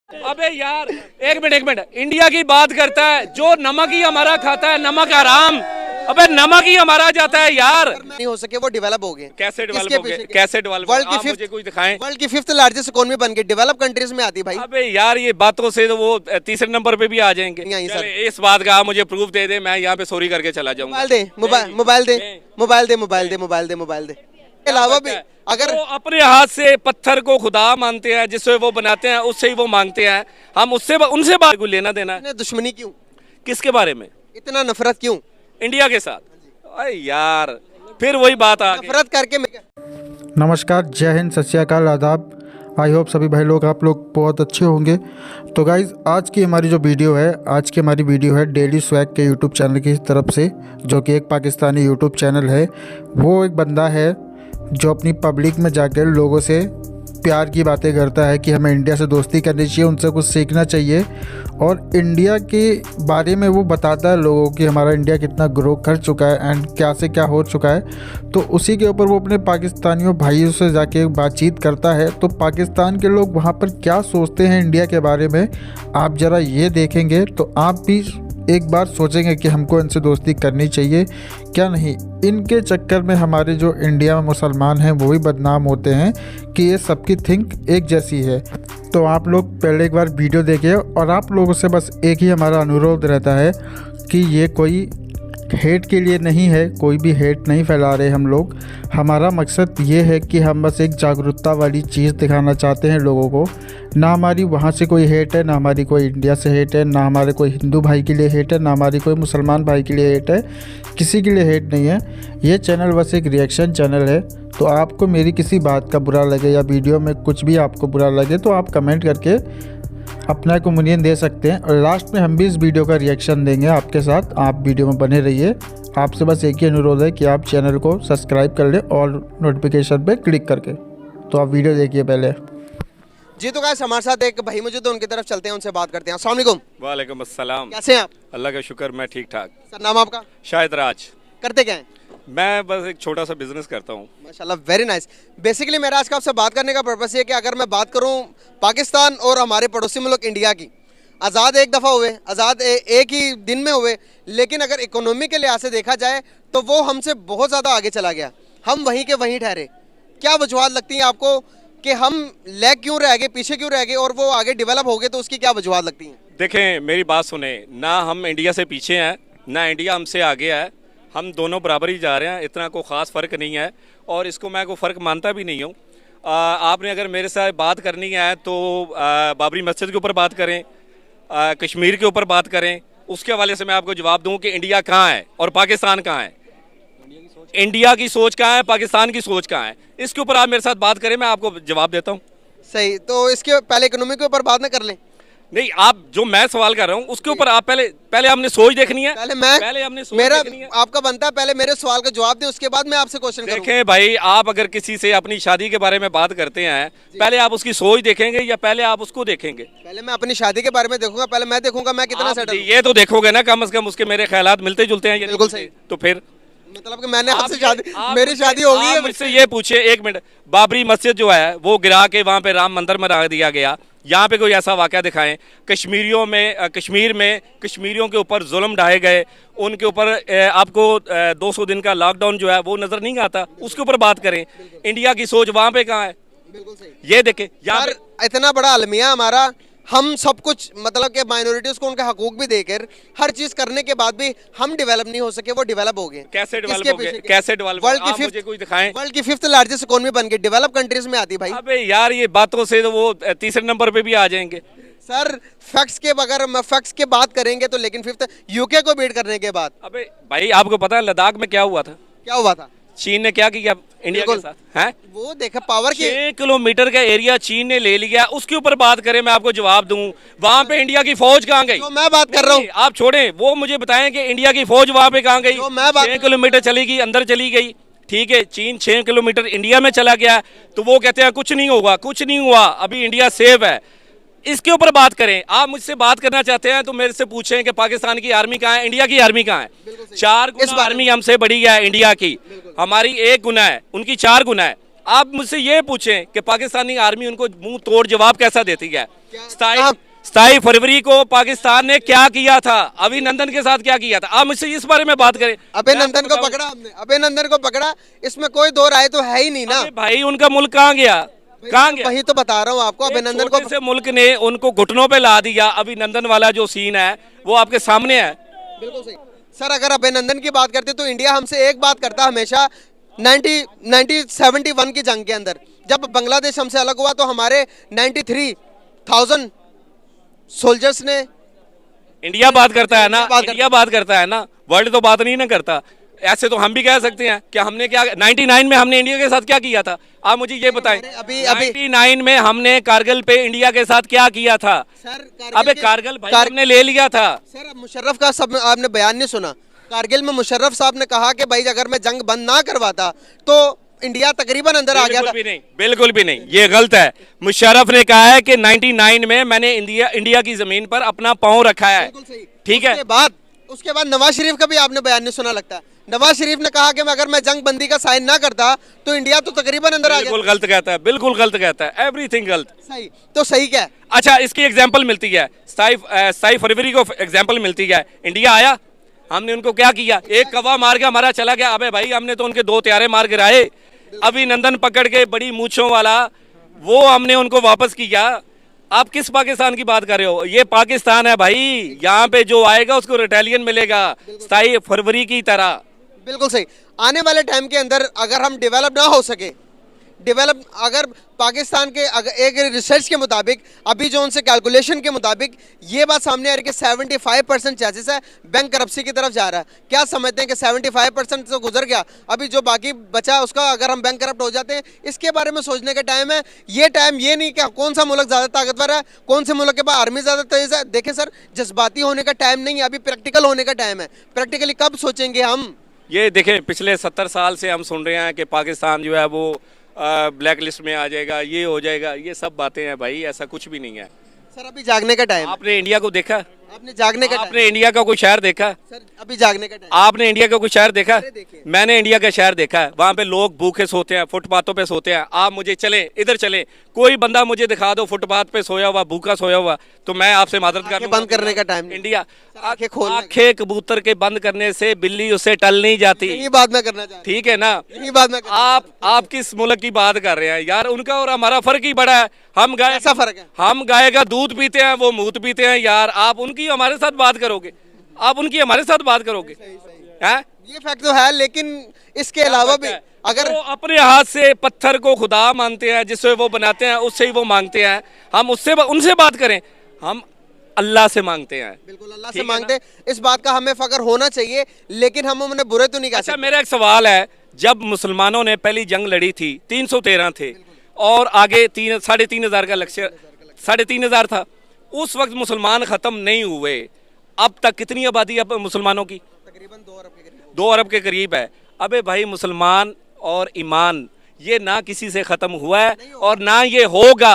अबे यार एक मिनट इंडिया की बात करता है जो नमक ही हमारा खाता है, नमक हराम। अबे नमक ही हमारा जाता है यार। नहीं हो सके वो डेवलप हो गए। कैसे डेवलप हो गए? कैसे डेवलप? वर्ल्ड की मुझे कुछ दिखाएं। वर्ल्ड की 5th लार्जेस्ट इकोनॉमी बन गई, डेवलप कंट्रीज में आती भाई। अबे यार ये बातों से तो वो तीसरे नंबर पे भी आ जाएंगे। चले, इस बात का आप मुझे प्रूफ दे दे, मैं यहाँ पे सॉरी करके चला जाऊंगा। मोबाइल दे अलावा भी अगर वो अपने हाथ से पत्थर को खुदा मानते हैं, जिससे वो बनाते हैं उससे ही वो मांगते हैं, हम उससे उनसे बात को लेना देना। दुश्मनी क्यों? किसके बारे में इतना नफरत क्यों इंडिया के साथ? अरे यार फिर वही बात आ गई। नफरत करके नमस्कार, जय हिंद, सत श्री अकाल, आदाब। आई होप सभी भाई लोग आप लोग बहुत अच्छे होंगे। तो गाइज़ आज की हमारी जो वीडियो है डेली स्वैग के यूट्यूब चैनल की तरफ से, जो कि एक पाकिस्तानी यूट्यूब चैनल है। वो एक बंदा है जो अपनी पब्लिक में जाकर लोगों से प्यार की बातें करता है कि हमें इंडिया से दोस्ती करनी चाहिए, उनसे कुछ सीखना चाहिए, और इंडिया के बारे में वो बताता है लोगों की हमारा इंडिया कितना ग्रो कर चुका है एंड क्या से क्या हो चुका है। तो उसी के ऊपर वो अपने पाकिस्तानियों भाइयों से जाके बातचीत करता है। तो पाकिस्तान के लोग वहाँ पर क्या सोचते हैं इंडिया के बारे में, आप ज़रा ये देखेंगे तो आप भी एक बार सोचेंगे कि हमको इनसे दोस्ती करनी चाहिए क्या नहीं। इनके चक्कर में हमारे जो इंडिया में मुसलमान हैं वो भी बदनाम होते हैं कि ये सबकी थिंक एक जैसी है। तो आप लोग पहले एक बार वीडियो देखिए, और आप लोगों से बस एक ही हमारा अनुरोध रहता है कि ये कोई हेट के लिए नहीं है, कोई भी हेट नहीं फैला रहे हम लोग। हमारा मकसद ये है कि हम बस एक जागरूकता वाली चीज़ दिखाना चाहते हैं लोगों को। ना हमारी वहाँ से कोई हेट है, ना हमारी कोई इंडिया से हेट है, ना हमारे कोई हिंदू भाई के लिए हेट है, ना हमारी कोई मुसलमान भाई के लिए हेट है, किसी के लिए हेट नहीं है। ये चैनल बस एक रिएक्शन चैनल है। तो आपको मेरी किसी बात का बुरा लगे या वीडियो में कुछ भी आपको बुरा लगे तो आप कमेंट करके अपना ओपिनियन दे सकते हैं, और लास्ट में हम भी इस वीडियो का रिएक्शन देंगे आपके साथ। आप वीडियो में बने रहिए। आपसे बस एक ही अनुरोध है कि आप चैनल को सब्सक्राइब कर लें और नोटिफिकेशन पे क्लिक करके। तो आप वीडियो देखिए पहले जी। तो गाइस हमारे साथ एक भाई मौजूद है, उनकी तरफ चलते हैं, उनसे बात करते हैं। अस्सलाम वालेकुम। वालेकुम अस्सलाम। कैसे हैं आप? अल्लाह का शुक्र, मैं ठीक ठाक। सर नाम आपका? शायद राज। करते क्या हैं? मैं बस एक छोटा सा बिजनेस करता हूँ। माशाल्लाह, वेरी नाइस। बेसिकली मेरा आज का आपसे बात करने का पर्पस ये है कि अगर मैं बात करूँ पाकिस्तान और हमारे पड़ोसी मुल्क इंडिया की, आज़ाद एक दफ़ा हुए, आज़ाद एक ही दिन में हुए, लेकिन अगर इकोनॉमी के लिहाज से देखा जाए तो वो हमसे बहुत ज़्यादा आगे चला गया। हम वहीं के वहीं ठहरे। क्या वजूहत लगती हैं आपको कि हम लैग क्यों रह गए, पीछे क्यों रह गए, और वो आगे डेवलप हो गए, तो उसकी क्या वजूहत लगती हैं? देखें मेरी बात सुने, ना हम इंडिया से पीछे हैं ना इंडिया हमसे आगे है। हम दोनों बराबर ही जा रहे हैं, इतना कोई ख़ास फ़र्क नहीं है, और इसको मैं कोई फ़र्क मानता भी नहीं हूँ। आपने अगर मेरे साथ बात करनी है तो बाबरी मस्जिद के ऊपर बात करें, कश्मीर के ऊपर बात करें, उसके हवाले से मैं आपको जवाब दूँ कि इंडिया कहाँ है और पाकिस्तान कहाँ है। इंडिया की सोच कहाँ है, पाकिस्तान की सोच कहाँ है, इसके ऊपर आप मेरे साथ बात करें, मैं आपको जवाब देता हूँ। सही। तो इसके पहले इकोनॉमी के ऊपर बात ना कर लें? नहीं, आप जो मैं सवाल कर रहा हूँ उसके ऊपर आप पहले हमने सोच देखनी है। पहले हमने सोच मेरा देखनी है। आपका बनता है पहले मेरे सवाल का जवाब दें, उसके बाद मैं आपसे क्वेश्चन करूंगा। देखें भाई, आप अगर किसी से अपनी शादी के बारे में बात करते हैं, पहले आप उसकी सोच देखेंगे या पहले आप उसको देखेंगे? पहले मैं अपनी शादी के बारे में देखूंगा, पहले मैं देखूंगा मैं कितना सेटल। ये तो देखोगे ना, कम से कम उसके मेरे ख्यालात मिलते जुलते हैं। बिल्कुल सही। तो फिर मतलब कि मैंने आपसे शादी, मेरी शादी हो गई है। मुझसे ये पूछे, एक मिनट, बाबरी मस्जिद जो है वो गिरा के वहाँ पे राम मंदिर में रख दिया गया, यहाँ पे कोई ऐसा वाक़या दिखाएं। कश्मीर में कश्मीरियों के ऊपर जुल्म ढाए गए, उनके ऊपर आपको 200 दिन का लॉकडाउन जो है वो नज़र नहीं आता, उसके ऊपर बात करें। इंडिया की सोच वहाँ पे कहाँ है? बिल्कुल सही। ये देखें, यार इतना बड़ा अलमिया हमारा, हम सब कुछ मतलब कि माइनॉरिटीज को उनके हकूक भी देकर हर चीज करने के बाद भी हम डेवलप नहीं हो सके, वो डेवलप हो गए। कैसे डेवलप हो गए? कैसे डेवलप? मुझे कुछ दिखाएं। वर्ल्ड की 5th लार्जेस्ट इकोनॉमी बन गई, डेवलप कंट्रीज में आती भाई। अबे यार ये बातों से तो वो तीसरे नंबर पे भी आ जाएंगे। सर फैक्ट्स के बगैर फैक्ट्स के बात करेंगे तो, लेकिन 5th यूके को बीट करने के बाद। अबे भाई आपको पता है लद्दाख में क्या हुआ था? क्या हुआ था? चीन ने क्या किया इंडिया के साथ? हैं? वो देखा पावर की 6 किलोमीटर का एरिया चीन ने ले लिया, उसके ऊपर बात करें, मैं आपको जवाब दूं। वहां पे इंडिया की फौज कहाँ गई? तो मैं बात कर रहा हूँ। आप छोड़ें, वो मुझे बताएं कि इंडिया की फौज वहां पे कहाँ गई? 6 किलोमीटर चली गई, अंदर चली गई। ठीक है, चीन 6 किलोमीटर इंडिया में चला गया, तो वो कहते हैं कुछ नहीं होगा, कुछ नहीं हुआ, अभी इंडिया सेफ है। इसके ऊपर बात करें। आप मुझसे बात करना चाहते हैं तो मेरे से पूछें कि पाकिस्तान की आर्मी कहाँ है, इंडिया की आर्मी कहाँ है। 4 गुना आर्मी हमसे बड़ी है इंडिया की, हमारी 1 गुना है, उनकी 4 गुना है। आप मुझसे ये पूछें कि पाकिस्तानी आर्मी उनको मुंह तोड़ जवाब कैसा देती है। 27 फरवरी को पाकिस्तान ने क्या किया था, अभिनंदन के साथ क्या किया था, आप मुझसे इस बारे में बात करें। अभिनंदन को पकड़ा हमने, अभिनंदन को पकड़ा, इसमें कोई दो राय तो है ही नहीं ना। भाई उनका मुल्क कहाँ गया, कहाँ गया? वही तो बता रहा हूँ आपको, अभिनंदन को से मुल्क ने उनको घुटनों पे ला दिया। अभिनंदन वाला जो सीन है वो आपके सामने है। बिल्कुल सही सर। अगर अभिनंदन की बात करते तो इंडिया हमसे एक बात करता हमेशा 1971 की जंग के अंदर, जब बांग्लादेश हमसे अलग हुआ तो हमारे 93,000 सोल्जर्स ने। इंडिया बात करता है ना, इंडिया बात करता है ना, वर्ल्ड तो बात नहीं ना करता। ऐसे तो हम भी कह सकते हैं कि हमने क्या 99 में हमने इंडिया के साथ क्या किया था, आप मुझे ये बताएं। अभी 99 में हमने कारगिल पे इंडिया के साथ क्या किया था सर? अबे कारगिल भाई हमने ले लिया था सर। मुशर्रफ का सब आपने बयान नहीं सुना? कारगिल में मुशर्रफ साहब ने कहा कि भाई अगर मैं जंग बंद ना करवाता तो इंडिया तकरीबन अंदर आ गया था। बिल्कुल भी नहीं, ये गलत है। मुशर्रफ ने कहा है कि 99 में मैंने इंडिया की जमीन पर अपना पांव रखा है, ठीक है। उसके बाद नवाज शरीफ का भी आपने बयान नहीं सुना लगता। नवाज शरीफ ने कहा कि अगर मैं जंग बंदी का साइन ना करता तो इंडिया तो तकरीबन अंदर आ गया। बिल्कुल गलत कहता है, बिल्कुल गलत कहता है, एवरीथिंग गलत। सही तो सही क्या है? अच्छा, इसकी एग्जांपल मिलती है 27 फरवरी को एग्जांपल मिलती है। इंडिया आया, हमने उनको क्या किया, एक कवा मार के हमारा चला गया। अबे भाई हमने तो उनके 2 त्यारे मार गिराए। अभिनंदन पकड़ के बड़ी मूंछों वाला वो हमने उनको वापस किया। आप किस पाकिस्तान की बात कर रहे हो? ये पाकिस्तान है भाई, यहाँ पे जो आएगा उसको रिटेलियन मिलेगा 27 फरवरी की तरह। बिल्कुल सही। आने वाले टाइम के अंदर अगर हम डेवलप ना हो सके, अगर पाकिस्तान के एक रिसर्च के मुताबिक, अभी जो उनसे कैलकुलेशन के मुताबिक ये बात सामने आ रही है कि 75% चांसेस है बैंक करप्सी की तरफ जा रहा है। क्या समझते हैं कि 75% तो गुजर गया, अभी जो बाकी बचा उसका अगर हम बैंक करप्ट हो जाते हैं, इसके बारे में सोचने का टाइम है। ये टाइम ये नहीं कि कौन सा मुल्क ज़्यादा ताकतवर है, कौन से मुल्क के पास आर्मी ज़्यादा तेज है। देखें सर, जज्बाती होने का टाइम नहीं है, अभी प्रैक्टिकल होने का टाइम है। प्रैक्टिकली कब सोचेंगे हम? ये देखें, पिछले 70 साल से हम सुन रहे हैं कि पाकिस्तान जो है वो ब्लैक लिस्ट में आ जाएगा, ये हो जाएगा, ये सब बातें हैं भाई, ऐसा कुछ भी नहीं है सर। अभी जागने का टाइम। आपने इंडिया को देखा? आपने जागने का आपने इंडिया का कोई शहर देखा सर? अभी जागने का टाइम। आपने इंडिया का कोई शहर देखा? मैंने इंडिया का शहर देखा है, वहाँ पे लोग भूखे सोते हैं, फुटपाथों पे सोते हैं। आप मुझे चले इधर चले, कोई बंदा मुझे दिखा दो फुटपाथ पे सोया हुआ, भूखा सोया हुआ, तो मैं आपसे मादरत कर बंद करने का टाइम। इंडिया आंखें कबूतर के बंद करने से बिल्ली उससे टल नहीं जाती। यही बात मैं करना चाहता हूं। ठीक है ना? यही बात मैं आप किस मुल्क की बात कर रहे हैं यार? उनका और हमारा फर्क ही बड़ा है। हम गाय, ऐसा फर्क है? हम गाय का दूध पीते हैं, वो मूत पीते हैं यार। आप उनकी हमारे साथ बात करोगे, आप उनकी हमारे साथ बात करोगे? हैं? ये फैक्ट तो है, लेकिन इसके अलावा भी अगर वो अपने हाथ से पत्थर को खुदा मानते हैं, जिससे वो बनाते हैं उससे ही वो मांगते हैं, हम उनसे बात करें? हम अल्लाह से मांगते हैं। बिल्कुल अल्लाह से मांगते हैं। इस बात का हमें फख्र होना चाहिए, लेकिन हम उन्हें बुरे तो नहीं कह सकते। अच्छा, मेरा एक सवाल है, जब मुसलमानों ने पहली जंग लड़ी थी 313 थे और आगे 3,500 का लक्ष्य 3,500 था, उस वक्त मुसलमान खत्म नहीं हुए। अब तक कितनी आबादी है मुसलमानों की? तकरीबन 2 अरब के करीब। 2 अरब के करीब है। अबे भाई, मुसलमान और ईमान ये ना किसी से खत्म हुआ है और ना ये होगा।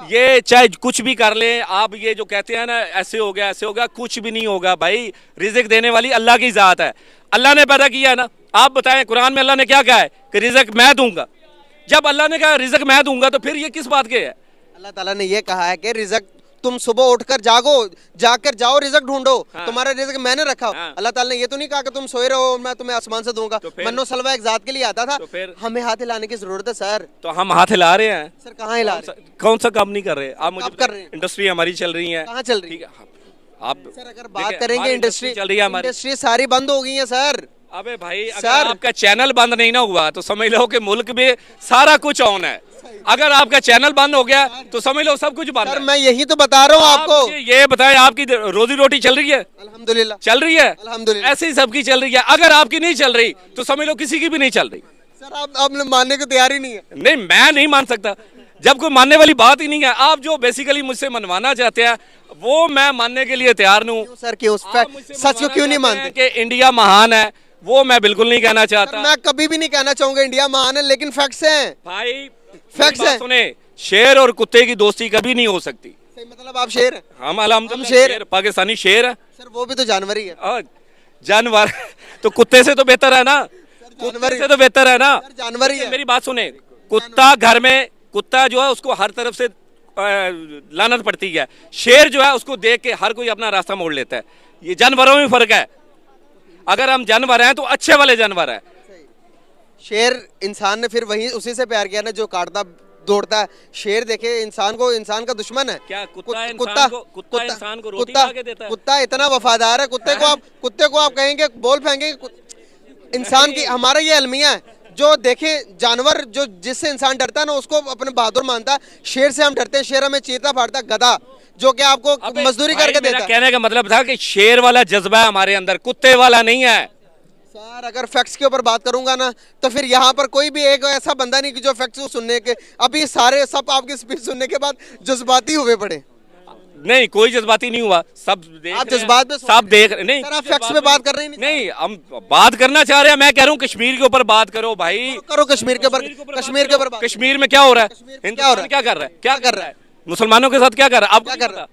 ये चाहे कुछ भी कर ले आप, ये जो कहते हैं ना ऐसे हो गया ऐसे हो गया, कुछ भी नहीं होगा भाई। रिज़्क देने वाली अल्लाह की ज़ात है, अल्लाह ने पैदा किया है ना। आप बताएं, कुरान में अल्लाह ने क्या कहा है कि रिज़्क मैं दूंगा? जब अल्लाह ने कहा रिज़्क मैं दूंगा तो फिर ये किस बात के है? अल्लाह ताला ने ये कहा है कि रिज़्क तुम सुबह उठकर जाकर जाओ, रिज़्क ढूंढो। हाँ। तुम्हारा रिज़्क मैंने रखा। हाँ। अल्लाह ताला ने ये तो नहीं कहा कि तुम सोए रहो मैं तुम्हें आसमान से दूंगा। तो मन्नो सलवा एक जात के लिए आता था, तो फिर हमें हाथ हिलाने की जरूरत है सर। तो हम हाथ हिला रहे हैं सर। कहाँ हिला रहे हैं? कौन सा काम नहीं कर रहे आप? मुझे कर रहे हैं। इंडस्ट्री हमारी चल रही है। कहाँ चल रही है? आप सर अगर बात करेंगे इंडस्ट्री चल रही है हमारी, इंडस्ट्री सारी बंद हो गई है सर। अबे भाई, अगर आपका चैनल बंद नहीं ना हुआ तो समझ लो कि मुल्क में सारा कुछ ऑन है। अगर आपका चैनल बंद हो गया तो समझ लो सब कुछ बंद है। मैं यही तो बता रहा हूँ आपको। ये बताएं, आपकी रोजी रोटी चल रही है? अल्हम्दुलिल्लाह चल रही है, अल्हम्दुलिल्लाह। ऐसे ही सबकी चल रही है। अगर आपकी नहीं चल रही तो समझ लो किसी की भी नहीं चल रही। सर आप मानने को तैयार ही नहीं है। नहीं, मैं नहीं मान सकता जब कोई मानने वाली बात ही नहीं है। आप जो बेसिकली मुझसे मनवाना चाहते हैं वो मैं मानने के लिए तैयार नहीं हूँ। सर क्यों? सच को क्यों नहीं मानते कि इंडिया महान है? वो मैं बिल्कुल नहीं कहना चाहता। मैं कभी भी नहीं कहना चाहूंगा इंडिया महान है, लेकिन फैक्ट्स हैं भाई, फैक्ट्स हैं। सुने, शेर और कुत्ते की दोस्ती कभी नहीं हो सकती। सही मतलब आप शेर हैं? हम शेर, पाकिस्तानी शेर है सर। वो भी तो जानवर ही है। जानवर तो कुत्ते से तो बेहतर है ना, जानवर से तो बेहतर है ना, जानवर ही है। मेरी बात सुने, कुत्ता घर में, कुत्ता जो है उसको हर तरफ से लानत पड़ती है। शेर जो है उसको देख के हर कोई अपना रास्ता मोड़ लेता है। ये जानवरों में फर्क है। अगर हम जानवर हैं तो अच्छे वाले जानवर है। शेर इंसान ने फिर वही उसी से प्यार किया ना जो काटता दौड़ता है। शेर देखे इंसान को, इंसान का दुश्मन है। क्या कुत्ता इंसान को रोटी ला के देता है? कुत्ता इतना वफादार है। कुत्ते को आप कहेंगे बोल फेंकेंगे। इंसान की हमारा ये अलमिया है जो देखे जानवर जो जिससे इंसान डरता है ना उसको अपने बहादुर मानता है। शेर से हम डरते हैं। शेर हमें चीरता फाड़ता, गधा जो कि आपको मजदूरी करके देता है। कहने का मतलब था कि शेर वाला जज्बा है हमारे अंदर, कुत्ते वाला नहीं है। सर अगर फैक्ट्स के ऊपर बात करूंगा ना तो फिर यहाँ पर कोई भी एक ऐसा बंदा नहीं कि जो फैक्ट्स को सुनने के अभी सारे सब आपकी स्पीच सुनने के बाद जज्बाती हुए पड़े। नहीं, कोई जज्बाती नहीं हुआ। सब देख आप जज्बात में सब देख नहीं सर, आप फैक्ट्स पे बात कर रहे हैं। नहीं, हम बात करना चाह रहे हैं। मैं कह रहा हूँ कश्मीर के ऊपर बात करो भाई। करो कश्मीर के ऊपर, कश्मीर के ऊपर। कश्मीर में क्या हो रहा है? हिंदुस्तान क्या कर रहा है? क्या कर रहा है? मुसलमानों के साथ क्या कर रहा है? आप क्या कर रहा है?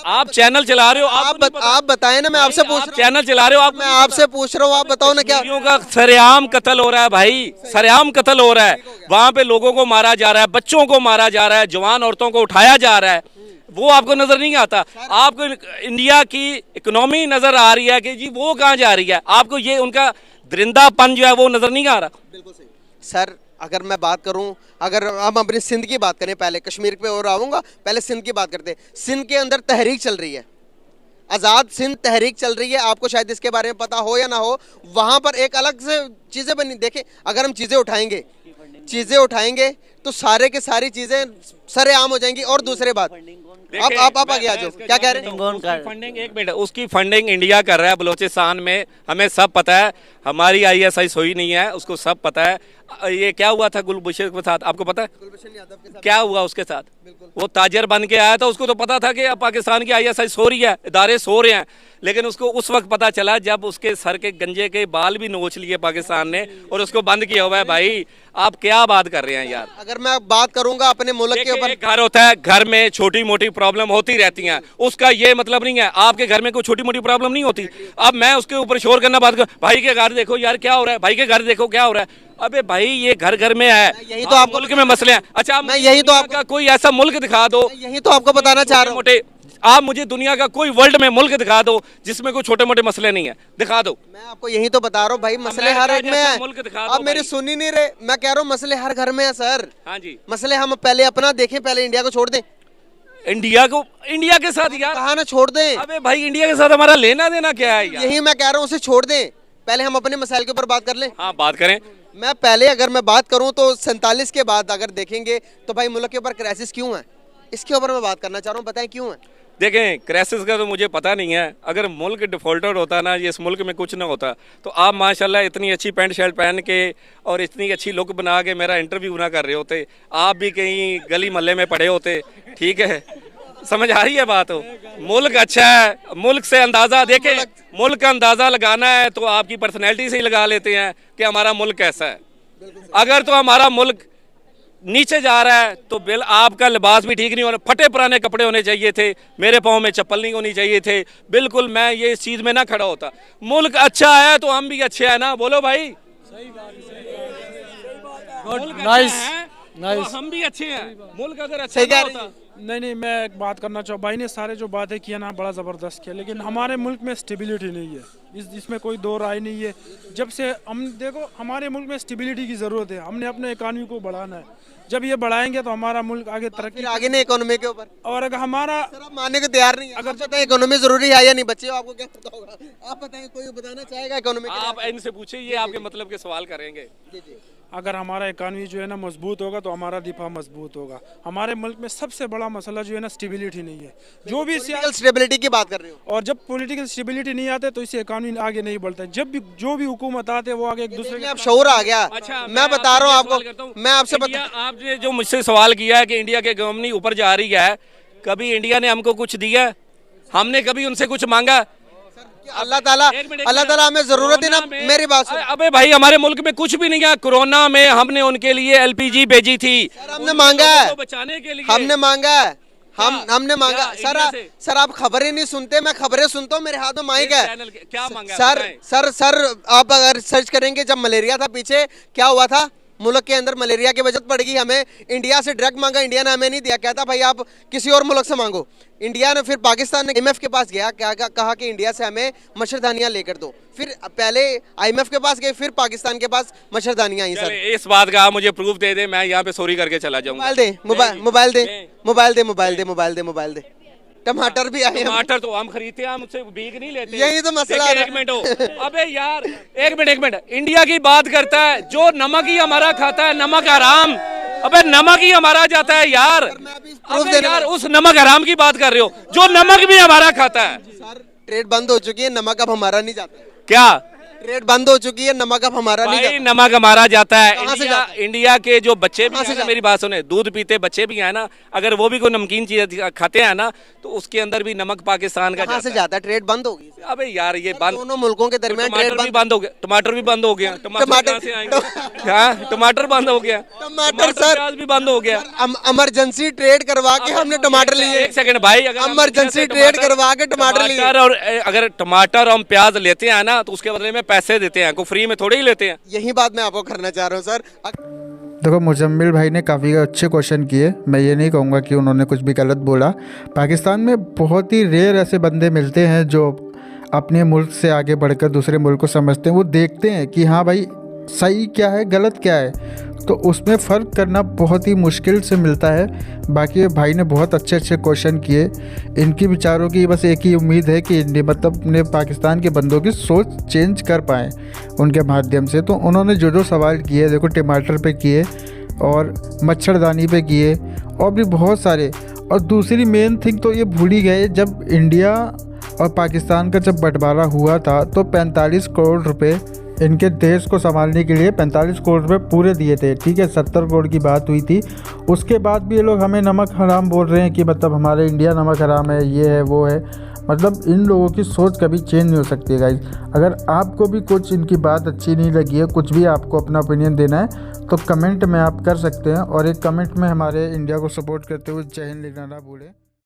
आप चैनल चला रहे हो। आप बताएं ना, मैं आपसे पूछ रहा हूं। चैनल चला रहे हो आप, मैं आपसे पूछ रहा हूँ, आप बताओ ना क्या का सरेआम कत्ल हो रहा है भाई, सरेआम कत्ल हो रहा है। वहां पे लोगों को मारा जा रहा है, बच्चों को मारा जा रहा है, जवान औरतों को उठाया जा रहा है। वो आपको नजर नहीं आता। आपको इंडिया की इकोनॉमी नजर आ रही है कि जी वो कहाँ जा रही है। आपको ये उनका दरिंदापन जो है वो नजर नहीं आ रहा। बिल्कुल सही सर। अगर मैं बात करूं, अगर हम अपनी सिंध की बात करें, पहले कश्मीर पे और आऊँगा, पहले सिंध की बात करते हैं। सिंध के अंदर तहरीक चल रही है, आज़ाद सिंध तहरीक चल रही है। आपको शायद इसके बारे में पता हो या ना हो। वहाँ पर एक अलग से चीज़ें बनी। देखें अगर हम चीज़ें उठाएंगे तो सारे के सारी चीज़ें सरेआम हो जाएंगी। और दूसरी बात, आप आगे आ जाओ, क्या कह रहे हैं? फंडिंग, एक मिनट, उसकी फंडिंग इंडिया कर रहा है बलोचिस्तान में। हमें सब पता है। हमारी ISI सोई नहीं है, उसको सब पता है। ये क्या हुआ था गुलभूषण के साथ, आपको पता है? क्या हुआ उसके साथ? वो ताजर बन के आया था। उसको तो पता था कि अब पाकिस्तान की ISI सो रही है, इदारे सो रहे हैं। लेकिन उसको उस वक्त पता चला जब उसके सर के गंजे के बाल भी नोच लिए पाकिस्तान ने और उसको बंद किया हुआ है। भाई आप क्या बात कर रहे हैं यार? अगर मैं बात करूंगा अपने मुल्क के ऊपर, घर होता है, घर में छोटी मोटी प्रॉब्लम होती रहती हैं। उसका ये मतलब नहीं है आपके घर में कोई छोटी मोटी प्रॉब्लम नहीं होती। अब मैं उसके ऊपर शोर करना बात कर, भाई के घर देखो यार क्या हो रहा है, भाई के घर देखो क्या हो रहा है। अबे भाई ये घर घर में है, यही तो आपको मुल्क में मसले हैं। अच्छा मैं यही तो आपका कोई ऐसा मुल्क दिखा दो, यही तो आपको बताना चाह रहा हूँ। आप मुझे दुनिया का कोई वर्ल्ड में मुल्क दिखा दो जिसमें कोई छोटे मोटे मसले नहीं है, दिखा दो। मैं आपको यही तो बता रहा हूँ भाई, मसले हर एक में है। मुल्क दिखा दो। आप मेरी सुन ही नहीं रहे। मैं कह रहा हूँ मसले हर घर में है सर। हाँ जी, मसले हम पहले अपना देखें, पहले इंडिया को छोड़ दें। इंडिया के साथ यार कहा ना छोड़ दें। अबे भाई इंडिया के साथ हमारा लेना देना क्या है यार? यही मैं कह रहा हूँ, उसे छोड़ दें। पहले हम अपने मसाइल के ऊपर बात कर लें। हाँ बात करें। मैं पहले अगर मैं बात करूं तो 47 के बाद अगर देखेंगे तो भाई मुल्क के ऊपर क्राइसिस क्यों है, इसके ऊपर मैं बात करना चाह रहा हूं। बताएं क्यों है? देखें क्राइसिस का तो मुझे पता नहीं है। अगर मुल्क डिफॉल्टर होता ना, ये इस मुल्क में कुछ ना होता तो आप माशाल्लाह इतनी अच्छी पैंट शर्ट पहन के और इतनी अच्छी लुक बना के मेरा इंटरव्यू ना कर रहे होते। आप भी कहीं गली मोहल्ले में पड़े होते। ठीक है, समझ आ रही है बात हो? मुल्क अच्छा है, मुल्क से अंदाज़ा देखें, मुल्क का अंदाज़ा लगाना है तो आपकी पर्सनैलिटी से ही लगा लेते हैं कि हमारा मुल्क कैसा है। अगर तो हमारा मुल्क नीचे जा रहा है तो बिल आपका लिबास भी ठीक नहीं होना, फटे पुराने कपड़े होने चाहिए थे, मेरे पाँव में चप्पल नहीं होनी चाहिए थे। बिल्कुल मैं ये इस चीज़ में ना खड़ा होता। मुल्क अच्छा है तो हम भी अच्छे हैं ना, बोलो भाई। सही बात है, नाइस, तो हम भी अच्छे हैं। मुल्क अगर अच्छा होता। नहीं, मैं एक बात करना चाहूँ। भाई ने सारे जो बातें किया ना बड़ा ज़बरदस्त किया, लेकिन हमारे मुल्क में स्टेबिलिटी नहीं है। इसमें कोई दो राय नहीं है। जब से हम देखो हमारे मुल्क में स्टेबिलिटी की ज़रूरत है। हमने अपने इकानमी को बढ़ाना है। जब ये बढ़ाएंगे तो हमारा मुल्क आगे तरक्की, आगे नहीं इकोनॉमी के ऊपर। और अगर हमारा आप मानने को तैयार नहीं है। अगर पता है इकोनॉमी जरूरी है या नहीं बच्चे, आपको क्या पता होगा? आप बताएं, कोई बताना चाहेगा इकोनॉमी? आप इनसे पूछे, ये आपके मतलब के सवाल करेंगे। अगर हमारा इकानमी जो है ना मजबूत होगा तो हमारा दिफा मजबूत होगा। हमारे मुल्क में सबसे बड़ा मसला जो है ना स्टेबिलिटी नहीं है। जो भी स्टेबिलिटी की बात कर रहे हो, और जब पॉलिटिकल स्टेबिलिटी नहीं आते तो इससे इकानमी आगे नहीं बढ़ता। जब भी जो भी हुकूमत आते हैं वो आगे एक दूसरे के अब शऊर आ गया। अच्छा, मैं बता रहा हूँ आपको, मैं आपसे आपने जो मुझसे सवाल किया है कि इंडिया की इकोनॉमी ऊपर जा रही है, कभी इंडिया ने हमको कुछ दिया? हमने कभी उनसे कुछ मांगा? अल्लाह ताला हमें जरूरत है ना। मेरी बात सुन। अबे भाई हमारे मुल्क में कुछ भी नहीं है। कोरोना में हमने उनके लिए LPG भेजी थी। हमने मांगा है, बचाने के लिए हमने मांगा है। हमने मांगा। सर आप खबरें नहीं सुनते? मैं खबरें सुनता हूँ, मेरे हाथ में माइक है। क्या मांगा? सर आप अगर सर्च करेंगे, जब मलेरिया था पीछे क्या हुआ था? मुल्क के अंदर मलेरिया की वजह पड़ेगी, हमें इंडिया से ड्रग मांगा, इंडिया ने हमें नहीं दिया, कहता भाई आप किसी और मुल्क से मांगो। इंडिया ने फिर पाकिस्तान ने IMF के पास गया, क्या कहा कि इंडिया से हमें मच्छरदानियां लेकर दो। फिर पहले IMF के पास गए, फिर पाकिस्तान के पास मच्छरदानियां आई। सर इस बात का आप मुझे प्रूफ दे दे, मैं यहाँ पे सॉरी करके चला जाऊंगा। मोबाइल दे, मोबाइल दे, मोबाइल दे, मोबाइल दे, मोबाइल दे, मोबाइल दे। टमाटर भी आए, टमाटर तो हम खरीदते हैं, हम उससे बीज नहीं लेते। यही तो मसला है। एक मिनट हो, अबे यार एक मिनट, इंडिया की बात करता है, जो नमक ही हमारा खाता है, नमक हराम, अबे नमक ही हमारा जाता है यार। अबे यार उस नमक हराम की बात कर रहे हो जो नमक भी हमारा खाता है। सर ट्रेड बंद हो चुकी है, नमक अब हमारा नहीं जाता है। क्या ट्रेड बंद हो चुकी है, नमक अब हमारा नहीं जाता। नमक हमारा जाता है। कहाँ से जाता है? इंडिया के जो बच्चे भी कहाँ से हैं ना, जाता मेरी बात सुने, दूध पीते बच्चे भी हैं ना, अगर वो भी कोई नमकीन चीज खाते हैं ना, तो उसके अंदर भी नमक पाकिस्तान का कहाँ से जाता है। जाता है? ट्रेड बंद हो गई। अबे यार ये बंद, दोनों मुल्कों के दरमियान ट्रेड टमाटर भी बंद हो गया, टमाटर भी बंद हो गया, टमाटर टमाटर- कहाँ से आएंगे? हाँ टमाटर बंद हो गया, टमाटर सर प्याज भी बंद हो गया। इमरजेंसी ट्रेड करवा के हमने टमाटर लिए। एक सेकंड भाई, अगर हम इमरजेंसी ट्रेड करवा के टमाटर लिए। और अगर टमाटर और हम प्याज लेते हैं ना, तो उसके बदले में पैसे देते हैं, को फ्री में थोड़े ही लेते हैं। यही बात मैं आपको करना चाह रहा हूँ सर। देखो मुजम्मिल भाई ने काफ़ी अच्छे क्वेश्चन किए, मैं ये नहीं कहूँगा कि उन्होंने कुछ भी गलत बोला। पाकिस्तान में बहुत ही रेयर ऐसे बंदे मिलते हैं जो अपने मुल्क से आगे बढ़कर दूसरे मुल्क को समझते हैं, वो देखते हैं कि हाँ भाई सही क्या है गलत क्या है, तो उसमें फ़र्क करना बहुत ही मुश्किल से मिलता है। बाकी भाई ने बहुत अच्छे अच्छे क्वेश्चन किए, इनकी विचारों की बस एक ही उम्मीद है कि इंडिया मतलब अपने पाकिस्तान के बंदों की सोच चेंज कर पाएँ उनके माध्यम से। तो उन्होंने जो जो सवाल किए, देखो टमाटर पे किए और मच्छरदानी पे किए और भी बहुत सारे। और दूसरी मेन थिंग तो ये भूल ही गए, जब इंडिया और पाकिस्तान का जब बंटवारा हुआ था तो 45 करोड़ रुपए इनके देश को संभालने के लिए 45 करोड़ रुपए पूरे दिए थे, ठीक है। 70 करोड़ की बात हुई थी, उसके बाद भी ये लोग हमें नमक हराम बोल रहे हैं कि मतलब हमारे इंडिया नमक हराम है, ये है वो है। मतलब इन लोगों की सोच कभी चेंज नहीं हो सकती है गाइस। अगर आपको भी कुछ इनकी बात अच्छी नहीं लगी है, कुछ भी आपको अपना ओपिनियन देना है तो कमेंट में आप कर सकते हैं, और एक कमेंट में हमारे इंडिया को सपोर्ट करते हुए जय हिंद लिखना ना भूलें।